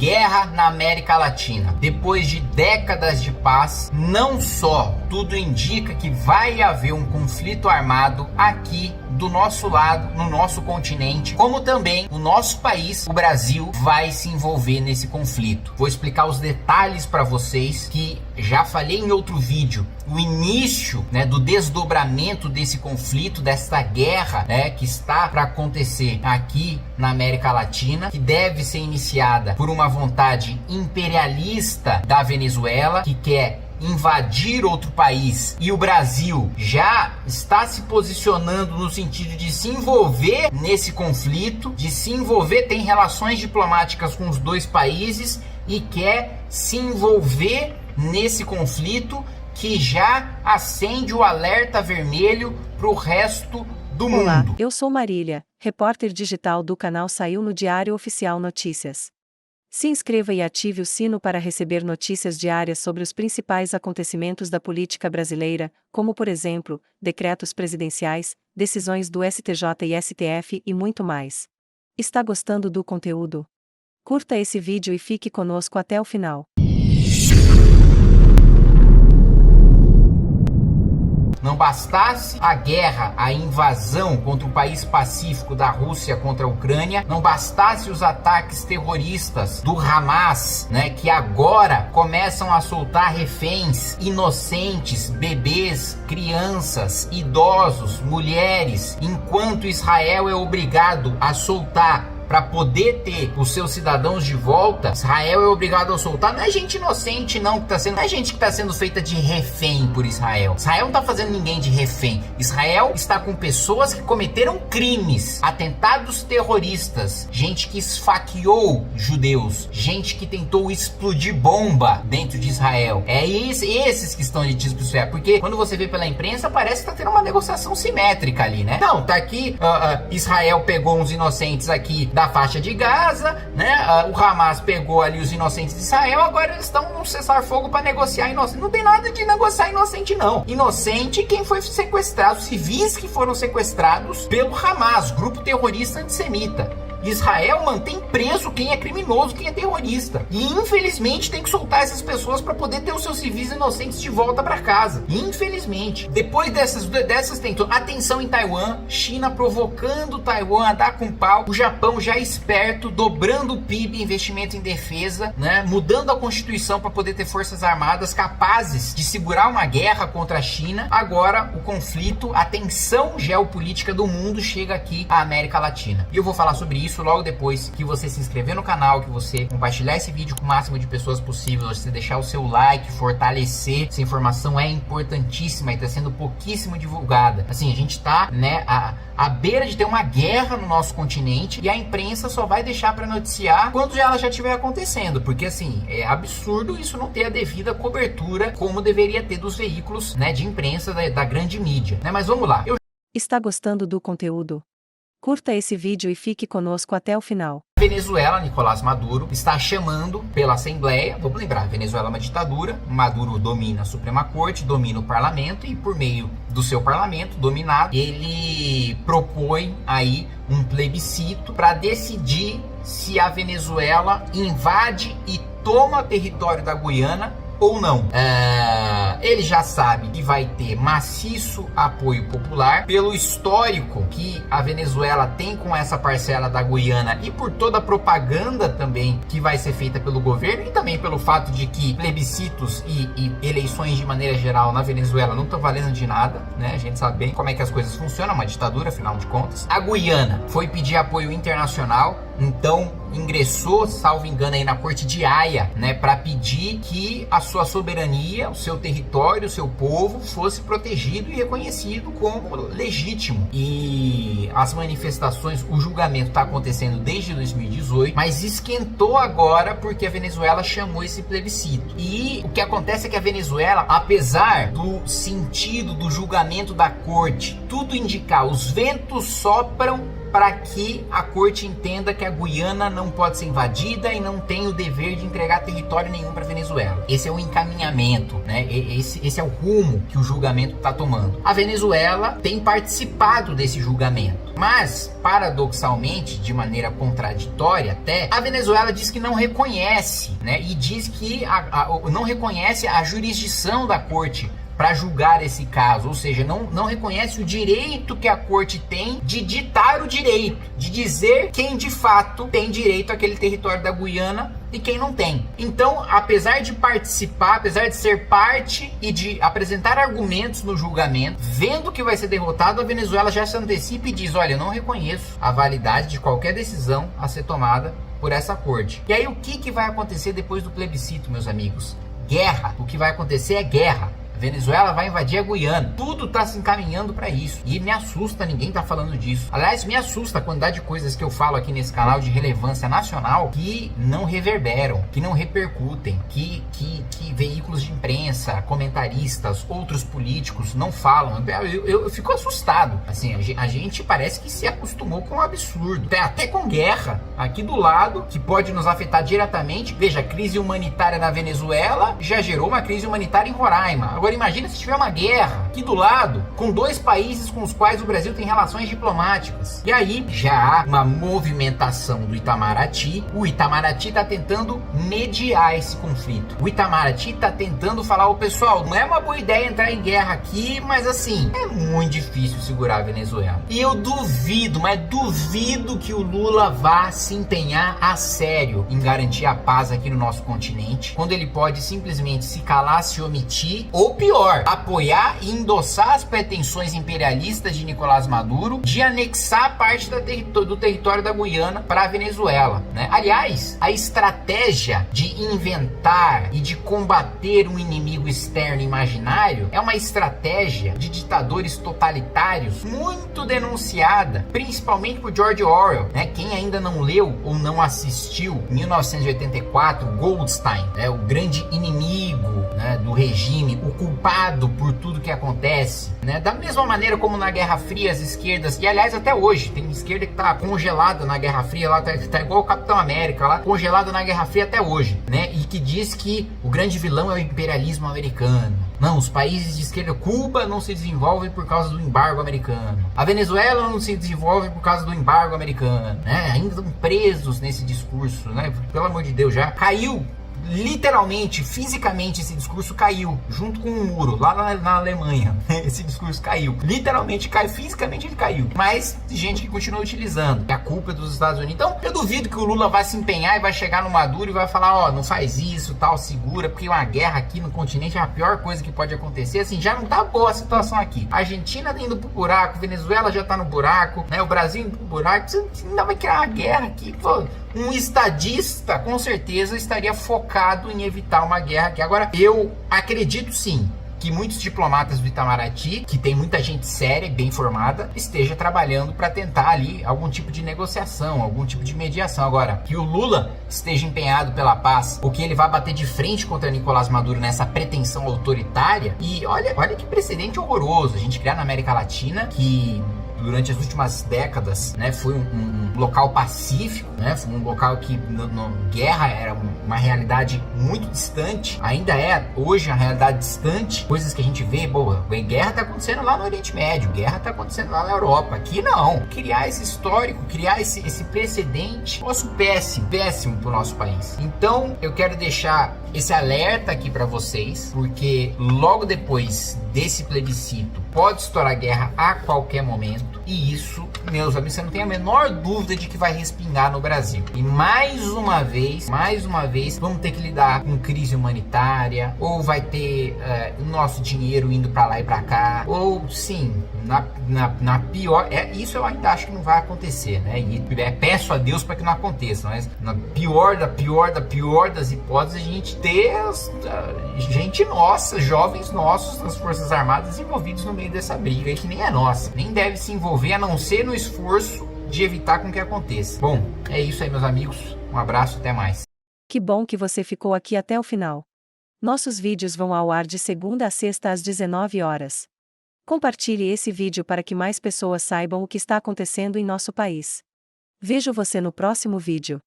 Guerra na América Latina. Depois de décadas de paz, não só tudo indica que vai haver um conflito armado aqui do nosso lado, no nosso continente, como também o nosso país, o Brasil, vai se envolver nesse conflito. Vou explicar os detalhes para vocês que já falei em outro vídeo. O início, do desdobramento desse conflito, dessa guerra, que está para acontecer aqui na América Latina, que deve ser iniciada por uma vontade imperialista da Venezuela, que quer invadir outro país, e o Brasil já está se posicionando no sentido de se envolver nesse conflito, de se envolver, tem relações diplomáticas com os dois países e quer se envolver nesse conflito que já acende o alerta vermelho para o resto do mundo. Olá, eu sou Marília, repórter digital do canal Saiu no Diário Oficial Notícias. Se inscreva e ative o sino para receber notícias diárias sobre os principais acontecimentos da política brasileira, como por exemplo, decretos presidenciais, decisões do STJ e STF e muito mais. Está gostando do conteúdo? Curta esse vídeo e fique conosco até o final. Não bastasse a guerra, a invasão contra o país pacífico da Rússia contra a Ucrânia, não bastasse os ataques terroristas do Hamas, que agora começam a soltar reféns inocentes, bebês, crianças, idosos, mulheres, enquanto Israel é obrigado a soltar para poder ter os seus cidadãos de volta. Israel é obrigado a soltar. Não é gente inocente não que tá sendo, não é gente que está sendo feita de refém por Israel. Israel não está fazendo ninguém de refém. Israel está com pessoas que cometeram crimes, atentados terroristas, gente que esfaqueou judeus, gente que tentou explodir bomba dentro de Israel. É esses que estão litígios para Israel, porque quando você vê pela imprensa parece que tá tendo uma negociação simétrica ali, Não, tá aqui, Israel pegou uns inocentes aqui da faixa de Gaza, o Hamas pegou ali os inocentes de Israel, agora eles estão num cessar-fogo para negociar inocente. Não tem nada de negociar inocente não. Inocente quem foi sequestrado, civis que foram sequestrados pelo Hamas, grupo terrorista antissemita. Israel mantém preso quem é criminoso, quem é terrorista. E infelizmente tem que soltar essas pessoas para poder ter os seus civis inocentes de volta para casa. Infelizmente. Depois dessas tensões, a tensão em Taiwan, China provocando Taiwan a dar com pau, o Japão já esperto, dobrando o PIB, investimento em defesa, mudando a Constituição para poder ter forças armadas capazes de segurar uma guerra contra a China. Agora o conflito, a tensão geopolítica do mundo chega aqui à América Latina. E eu vou falar sobre isso logo depois que você se inscrever no canal, que você compartilhar esse vídeo com o máximo de pessoas possível, você deixar o seu like, fortalecer. Essa informação é importantíssima e está sendo pouquíssimo divulgada. Assim, a gente tá, à beira de ter uma guerra no nosso continente e a imprensa só vai deixar para noticiar quando ela já estiver acontecendo, porque assim, é absurdo isso não ter a devida cobertura como deveria ter dos veículos, de imprensa da grande mídia, Mas vamos lá. Está gostando do conteúdo? Curta esse vídeo e fique conosco até o final. Venezuela, Nicolás Maduro, está chamando pela Assembleia, vamos lembrar, Venezuela é uma ditadura, Maduro domina a Suprema Corte, domina o parlamento e por meio do seu parlamento dominado, ele propõe aí um plebiscito para decidir se a Venezuela invade e toma território da Guiana ou não. Ele já sabe que vai ter maciço apoio popular pelo histórico que a Venezuela tem com essa parcela da Guiana e por toda a propaganda também que vai ser feita pelo governo e também pelo fato de que plebiscitos e eleições de maneira geral na Venezuela não estão valendo de nada, A gente sabe bem como é que as coisas funcionam, uma ditadura afinal de contas. A Guiana foi pedir apoio internacional, então ingressou, salvo engano, aí na Corte de Haia, para pedir que a sua soberania, o seu território, o seu povo fosse protegido e reconhecido como legítimo. E as manifestações, o julgamento está acontecendo desde 2018, mas esquentou agora porque a Venezuela chamou esse plebiscito. E o que acontece é que a Venezuela, apesar do sentido do julgamento da corte, tudo indicar, os ventos sopram para que a corte entenda que a Guiana não pode ser invadida e não tem o dever de entregar território nenhum para Venezuela. Esse é o encaminhamento, né? Esse é o rumo que o julgamento está tomando. A Venezuela tem participado desse julgamento, mas paradoxalmente, de maneira contraditória até, a Venezuela diz que não reconhece, né? E diz que não reconhece a jurisdição da corte para julgar esse caso, ou seja, não reconhece o direito que a corte tem de ditar o direito, de dizer quem de fato tem direito àquele território da Guiana e quem não tem. Então, apesar de participar, apesar de ser parte e de apresentar argumentos no julgamento, vendo que vai ser derrotado, a Venezuela já se antecipa e diz: olha, eu não reconheço a validade de qualquer decisão a ser tomada por essa corte. E aí o que vai acontecer depois do plebiscito, meus amigos? Guerra. O que vai acontecer é guerra. Venezuela vai invadir a Guiana. Tudo tá se encaminhando para isso. E me assusta, ninguém tá falando disso. Aliás, me assusta a quantidade de coisas que eu falo aqui nesse canal de relevância nacional que não reverberam, que não repercutem, que veículos de imprensa, comentaristas, outros políticos não falam. Eu fico assustado. Assim, a gente parece que se acostumou com um absurdo. Até com guerra aqui do lado, que pode nos afetar diretamente. Veja, a crise humanitária na Venezuela já gerou uma crise humanitária em Roraima. Agora imagina se tiver uma guerra aqui do lado, com dois países com os quais o Brasil tem relações diplomáticas. E aí já há uma movimentação do Itamaraty. O Itamaraty está tentando mediar esse conflito. O Itamaraty está tentando falar: ô pessoal, não é uma boa ideia entrar em guerra aqui, mas assim, é muito difícil segurar a Venezuela. E eu duvido, mas duvido que o Lula vá se empenhar a sério em garantir a paz aqui no nosso continente, quando ele pode simplesmente se calar, se omitir, ou pior, apoiar e endossar as pretensões imperialistas de Nicolás Maduro de anexar parte do território da Guiana para a Venezuela, né? Aliás, a estratégia de inventar e de combater um inimigo externo imaginário é uma estratégia de ditadores totalitários muito denunciada, principalmente por George Orwell, né? Quem ainda não leu ou não assistiu 1984, Goldstein, né? O grande inimigo, né, do regime, o culpado por tudo que acontece, né? Da mesma maneira como na Guerra Fria as esquerdas, e aliás até hoje tem esquerda que tá congelada na Guerra Fria, lá tá igual o Capitão América lá, congelada na Guerra Fria até hoje, né? E que diz que o grande vilão é o imperialismo americano. Não, os países de esquerda, Cuba não se desenvolve por causa do embargo americano. A Venezuela não se desenvolve por causa do embargo americano, né? Ainda estão presos nesse discurso, né? Pelo amor de Deus, já caiu. Literalmente, fisicamente, esse discurso caiu junto com um muro lá na Alemanha. Esse discurso caiu, literalmente caiu, fisicamente ele caiu, mas gente que continua utilizando, a culpa é dos Estados Unidos. Então eu duvido que o Lula vai se empenhar e vai chegar no Maduro e vai falar: ó, não faz isso, tal, segura, porque uma guerra aqui no continente é a pior coisa que pode acontecer. Assim, já não tá boa a situação aqui. A Argentina tá indo pro buraco, Venezuela já tá no buraco, né? O Brasil indo pro buraco, você ainda vai criar uma guerra aqui, pô. Um estadista com certeza estaria focado em evitar uma guerra aqui. Agora, eu acredito sim que muitos diplomatas do Itamaraty, que tem muita gente séria e bem formada, esteja trabalhando para tentar ali algum tipo de negociação, algum tipo de mediação. Agora, que o Lula esteja empenhado pela paz, ou que ele vá bater de frente contra Nicolás Maduro nessa pretensão autoritária, e olha que precedente horroroso a gente criar na América Latina, que durante as últimas décadas, né, foi um local pacífico, né, foi um local que guerra era uma realidade muito distante, ainda é hoje uma realidade distante, coisas que a gente vê, boa, guerra tá acontecendo lá no Oriente Médio, guerra tá acontecendo lá na Europa, aqui não. Criar esse histórico, criar esse precedente, nosso péssimo pro nosso país. Então, eu quero deixar esse alerta aqui para vocês, porque logo depois desse plebiscito pode estourar guerra a qualquer momento, e isso, meus amigos, você não tem a menor dúvida de que vai respingar no Brasil. E mais uma vez, vamos ter que lidar com crise humanitária, ou vai ter o nosso dinheiro indo para lá e para cá, ou sim, na pior, isso eu ainda acho que não vai acontecer, né? E peço a Deus para que não aconteça, mas na pior das hipóteses, a gente ter gente nossa, jovens nossos nas Forças Armadas envolvidos no meio dessa briga aí, que nem é nossa, nem deve se envolver, a não ser no esforço de evitar com que aconteça. Bom, é isso aí, meus amigos, um abraço, até mais. Que bom que você ficou aqui até o final. Nossos vídeos vão ao ar de segunda a sexta às 19 horas. Compartilhe esse vídeo para que mais pessoas saibam o que está acontecendo em nosso país. Vejo você no próximo vídeo.